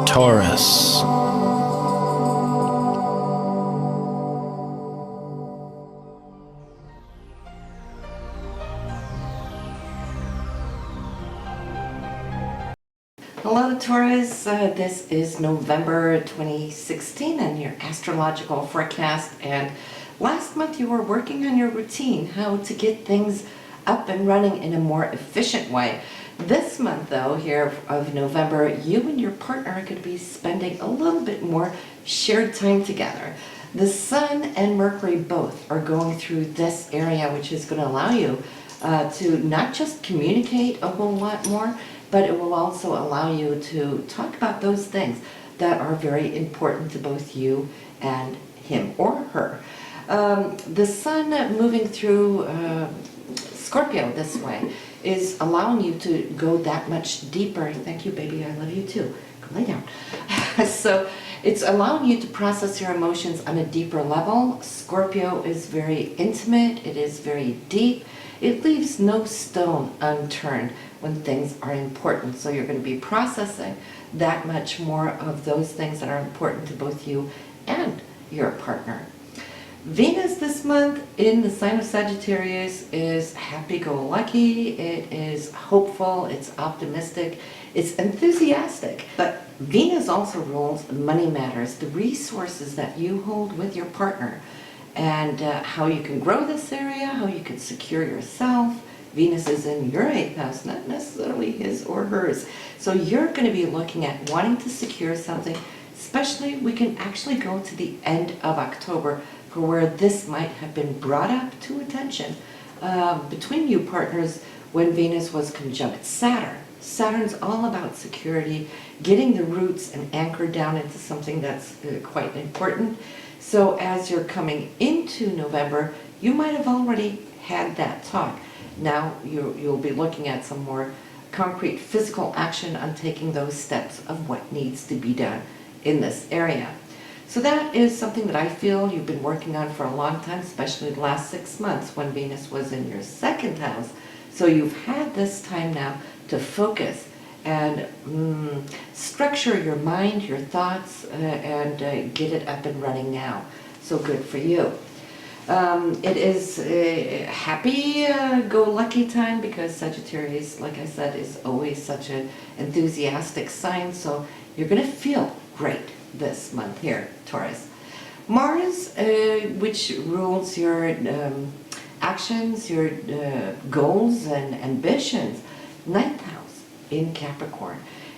Taurus. Hello Taurus, this is November 2016 and your astrological forecast, and last month you were working on your routine, how to get things up and running in a more efficient way. This month though, here of November, you and your partner are going to be spending a little bit more shared time together. The Sun and Mercury both are going through this area, which is going to allow you to not just communicate a whole lot more, but it will also allow you to talk about those things that are very important to both you and him or her. The Sun moving through Scorpio this way is allowing you to go that much deeper. Thank you, baby. I love you too. Go lay down. So it's allowing you to process your emotions on a deeper level. Scorpio is very intimate. It is very deep. It leaves no stone unturned when things are important. So you're going to be processing that much more of those things that are important to both you and your partner. Venus this month in the sign of Sagittarius is happy-go-lucky, it is hopeful, it's optimistic, it's enthusiastic. But Venus also rules money matters, the resources that you hold with your partner, and how you can grow this area, how you can secure yourself. Venus is in your 8th house, not necessarily his or hers. So you're going to be looking at wanting to secure something, especially we can actually go to the end of October for where this might have been brought up to attention between you partners when Venus was conjunct Saturn. Saturn's all about security, getting the roots and anchor down into something that's quite important. So as you're coming into November, you might have already had that talk. Now you'll be looking at some more concrete physical action on taking those steps of what needs to be done in this area. So that is something that I feel you've been working on for a long time, especially the last 6 months when Venus was in your 2nd house. So you've had this time now to focus and structure your mind, your thoughts, and get it up and running now. So good for you. It is a happy-go-lucky time because Sagittarius, like I said, is always such an enthusiastic sign, so you're going to feel great this month here, Taurus. Mars, which rules your actions, your goals and ambitions, 9th house in Capricorn.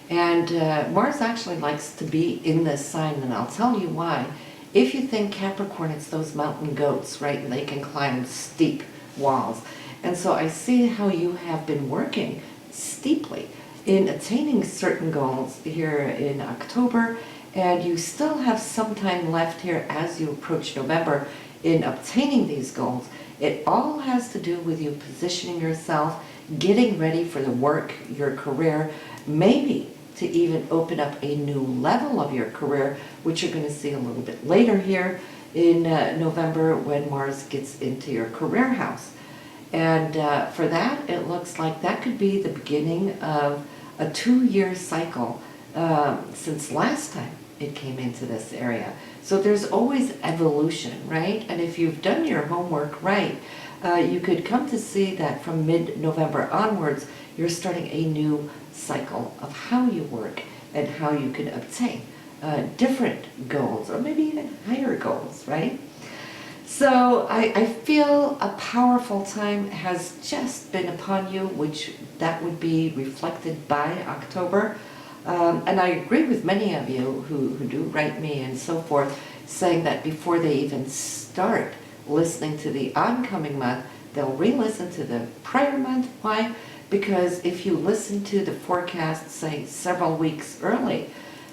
And Mars actually likes to be in this sign, and I'll tell you why. If you think Capricorn, it's those mountain goats, right? And they can climb steep walls. And so I see how you have been working steeply in attaining certain goals here in October, and you still have some time left here as you approach November in obtaining these goals. It all has to do with you positioning yourself, getting ready for the work, your career, maybe to even open up a new level of your career, which you're going to see a little bit later here in November when Mars gets into your career house. And for that, it looks like that could be the beginning of a 2-year cycle since last time it came into this area. So there's always evolution, right? And if you've done your homework right, you could come to see that from mid-November onwards, you're starting a new cycle of how you work and how you can obtain different goals, or maybe even higher goals, right? So I feel a powerful time has just been upon you, which that would be reflected by October. And I agree with many of you who do write me and so forth, saying that before they even start listening to the oncoming month, they'll re-listen to the prior month. Why? Because if you listen to the forecast, say, several weeks early,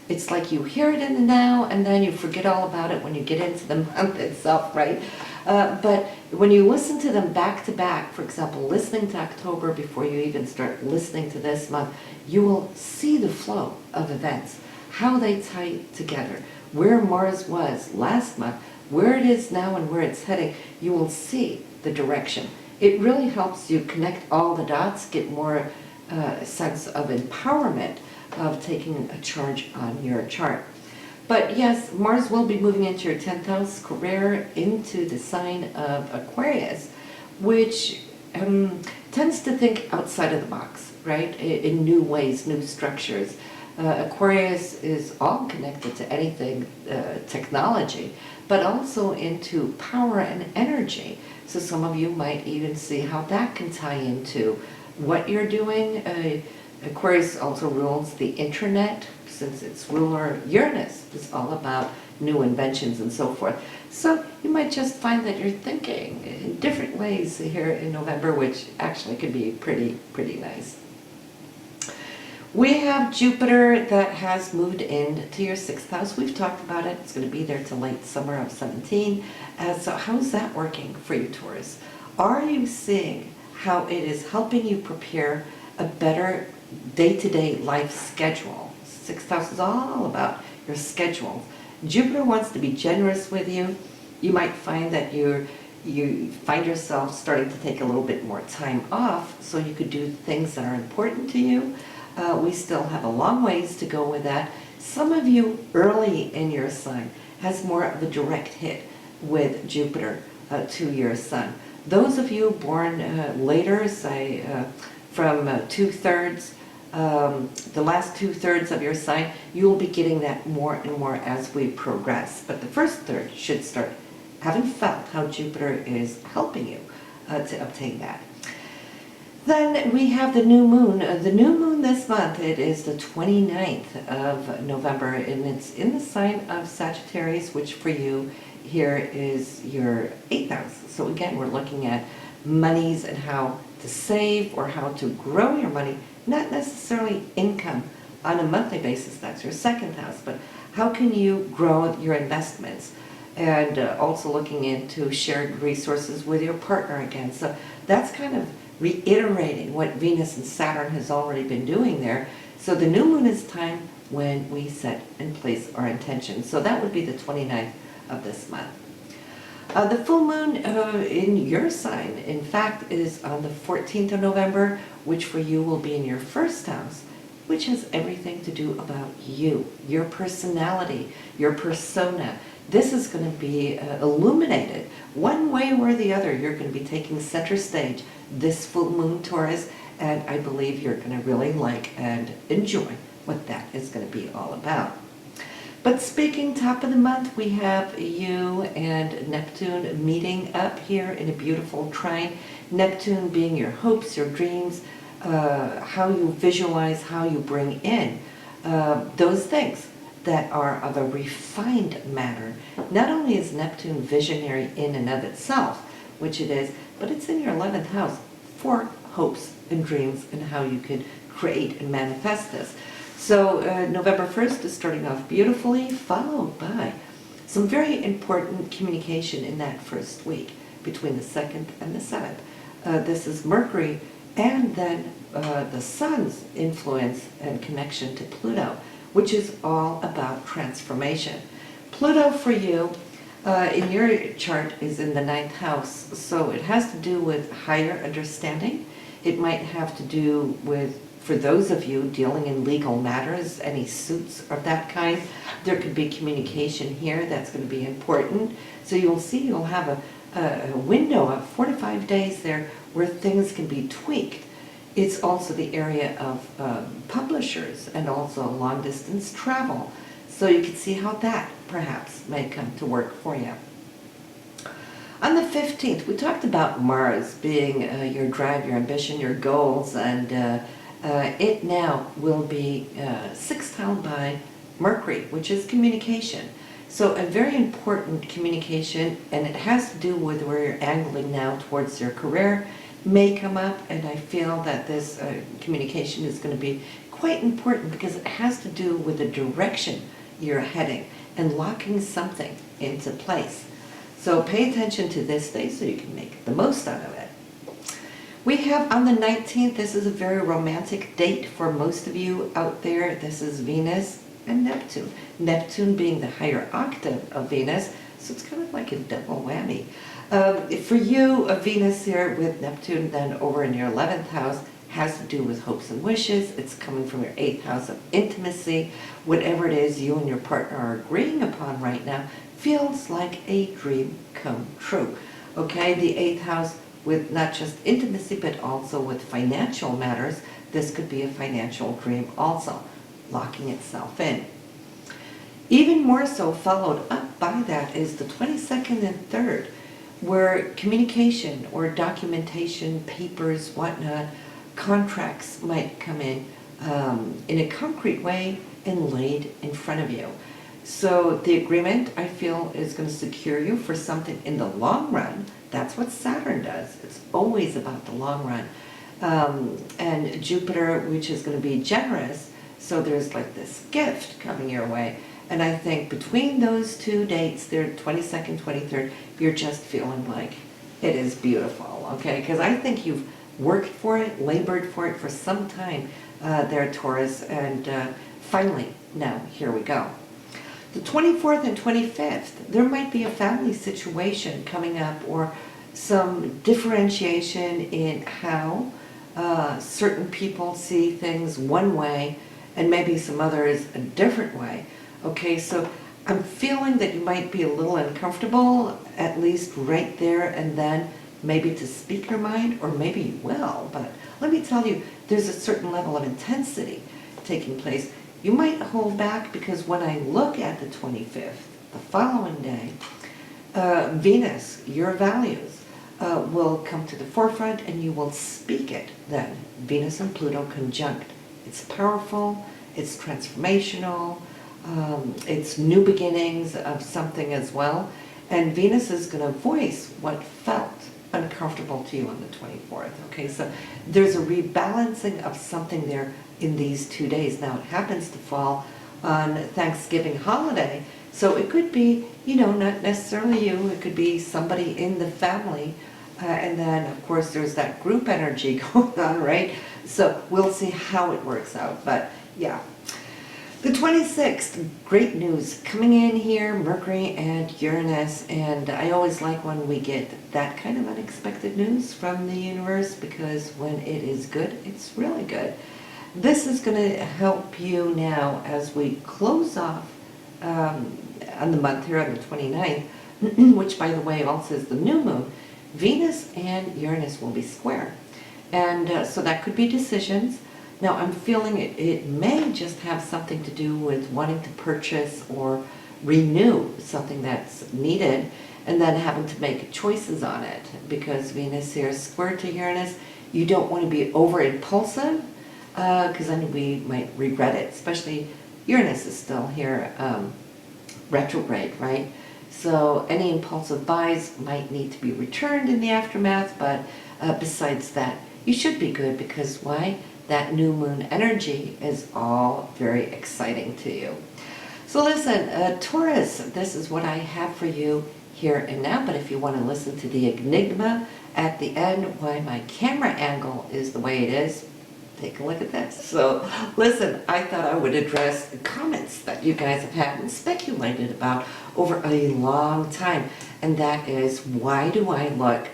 it's like you hear it in the now and then you forget all about it when you get into the month itself, right? But when you listen to them back to back, for example, listening to October before you even start listening to this month, you will see the flow of events, how they tie together, where Mars was last month, where it is now and where it's heading. You will see the direction. It really helps you connect all the dots, get more sense of empowerment of taking a charge on your chart. But yes, Mars will be moving into your 10th house career, into the sign of Aquarius, which tends to think outside of the box, right? In new ways, new structures. Aquarius is all connected to anything technology, but also into power and energy. So some of you might even see how that can tie into what you're doing. Aquarius also rules the internet, since its ruler Uranus is all about new inventions and so forth. So you might just find that you're thinking in different ways here in November, which actually could be pretty nice. We have Jupiter that has moved into your 6th house. We've talked about it. It's going to be there till late summer of 17. So how's that working for you, Taurus? Are you seeing how it is helping you prepare a better day-to-day life schedule? 6th house is all about your schedule. Jupiter wants to be generous with you. You might find that you find yourself starting to take a little bit more time off so you could do things that are important to you. We still have a long ways to go with that. Some of you early in your sign has more of a direct hit with Jupiter to your sun. Those of you born later, say from 2/3, the last 2/3 of your sign, you'll be getting that more and more as we progress. But the first third should start having felt how Jupiter is helping you to obtain that. Then we have the new moon. The new moon this month, it is the 29th of November, and it's in the sign of Sagittarius, which for you here is your 8th house. So again, we're looking at monies and how to save or how to grow your money, not necessarily income on a monthly basis, that's your 2nd house, but how can you grow your investments? And also looking into shared resources with your partner again. So that's kind of reiterating what Venus and Saturn has already been doing there. So the new moon is time when we set and place our intentions. So that would be the 29th of this month. The full moon in your sign, in fact, is on the 14th of November, which for you will be in your 1st house, which has everything to do about you, your personality, your persona. This is going to be illuminated one way or the other. You're going to be taking center stage this full moon, Taurus, and I believe you're going to really like and enjoy what that is going to be all about. But speaking top of the month, we have you and Neptune meeting up here in a beautiful trine. Neptune being your hopes, your dreams, how you visualize, how you bring in those things that are of a refined manner. Not only is Neptune visionary in and of itself, which it is, but it's in your 11th house for hopes and dreams and how you can create and manifest this. So November 1st is starting off beautifully, followed by some very important communication in that first week between the 2nd and the 7th. This is Mercury and then the Sun's influence and connection to Pluto, which is all about transformation. Pluto for you in your chart is in the 9th house, so it has to do with higher understanding. It might have to do with, for those of you dealing in legal matters, any suits of that kind, there could be communication here that's going to be important. So you'll see you'll have a window of 4 to 5 days there where things can be tweaked. It's also the area of publishers and also long distance travel. So you can see how that perhaps may come to work for you. On the 15th, we talked about Mars being your drive, your ambition, your goals, and it now will be 6th house by Mercury, which is communication. So a very important communication, and it has to do with where you're angling now towards your career, may come up, and I feel that this communication is going to be quite important because it has to do with the direction you're heading and locking something into place. So pay attention to this day so you can make the most out of it. We have on the 19th, this is a very romantic date for most of you out there. This is Venus and Neptune. Neptune being the higher octave of Venus, so it's kind of like a double whammy. For you, Venus here with Neptune then over in your 11th house, has to do with hopes and wishes. It's coming from your 8th house of intimacy. Whatever it is you and your partner are agreeing upon right now feels like a dream come true. Okay, the 8th house with not just intimacy but also with financial matters. This could be a financial dream also, locking itself in. Even more so followed up by that is the 22nd and 3rd, where communication or documentation, papers, whatnot, contracts might come in a concrete way and laid in front of you. So the agreement, I feel, is going to secure you for something in the long run. That's what Saturn does. It's always about the long run. And Jupiter, which is going to be generous, so there's like this gift coming your way. And I think between those two dates, they're 22nd, 23rd, you're just feeling like it is beautiful, okay? Because I think you've worked for it, labored for it for some time there, Taurus, and finally, now, here we go. The 24th and 25th, there might be a family situation coming up or some differentiation in how certain people see things one way and maybe some others a different way. Okay, so I'm feeling that you might be a little uncomfortable, at least right there and then, maybe to speak your mind, or maybe you will, but let me tell you, there's a certain level of intensity taking place. You might hold back because when I look at the 25th, the following day, Venus, your values, will come to the forefront and you will speak it then. Venus and Pluto conjunct. It's powerful, it's transformational, it's new beginnings of something as well. And Venus is going to voice what felt uncomfortable to you on the 24th. Okay, so there's a rebalancing of something there in these 2 days. Now it happens to fall on Thanksgiving holiday, so it could be, you know, not necessarily you, it could be somebody in the family, and then of course there's that group energy going on, right? So we'll see how it works out, but yeah. The 26th, great news coming in here, Mercury and Uranus, and I always like when we get that kind of unexpected news from the universe, because when it is good, it's really good. This is going to help you now as we close off on the month here on the 29th, which by the way also is the new moon. Venus and Uranus will be square, and so that could be decisions. Now I'm feeling it may just have something to do with wanting to purchase or renew something that's needed and then having to make choices on it, because Venus here is square to Uranus. You don't want to be over impulsive because then we might regret it, especially Uranus is still here retrograde, right? So any impulsive buys might need to be returned in the aftermath, but besides that, you should be good, because why? That new moon energy is all very exciting to you. So listen, Taurus, this is what I have for you here and now, but if you want to listen to the enigma at the end, why my camera angle is the way it is, take a look at this. So listen, I thought I would address the comments that you guys have had and speculated about over a long time, and that is, why do I look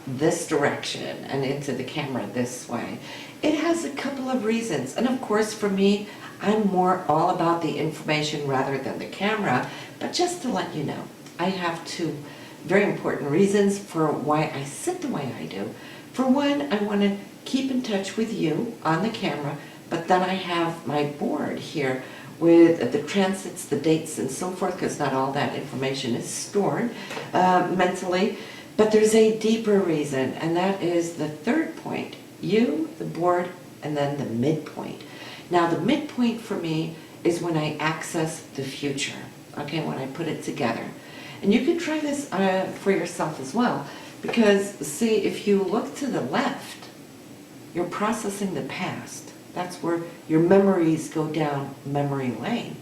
this direction and into the camera this way? It has a couple of reasons, and of course for me, I'm more all about the information rather than the camera, but just to let you know, I have two very important reasons for why I sit the way I do. For one, I want to keep in touch with you on the camera, but then I have my board here with the transits, the dates, and so forth, because not all that information is stored mentally. But there's a deeper reason, and that is the third point. You, the board, and then the midpoint. Now the midpoint for me is when I access the future, okay, when I put it together. And you can try this for yourself as well, because see, if you look to the left, you're processing the past. That's where your memories go down memory lane.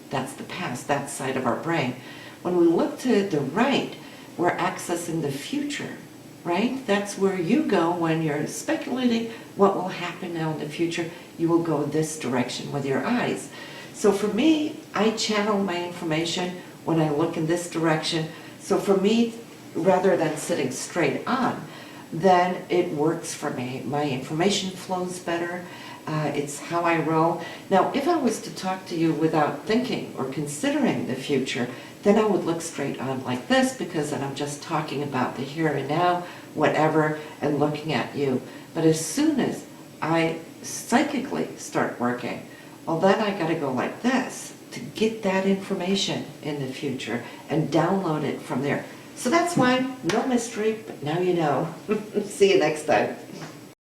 That's the past, that side of our brain. When we look to the right, we're accessing the future, right? That's where you go when you're speculating what will happen now in the future. You will go this direction with your eyes. So for me, I channel my information when I look in this direction. So for me, rather than sitting straight on, then it works for me. My information flows better. It's how I roll. Now, if I was to talk to you without thinking or considering the future, then I would look straight on like this, because then I'm just talking about the here and now, whatever, and looking at you. But as soon as I psychically start working, well, then I got to go like this to get that information in the future and download it from there. So that's why, no mystery, but now you know. See you next time.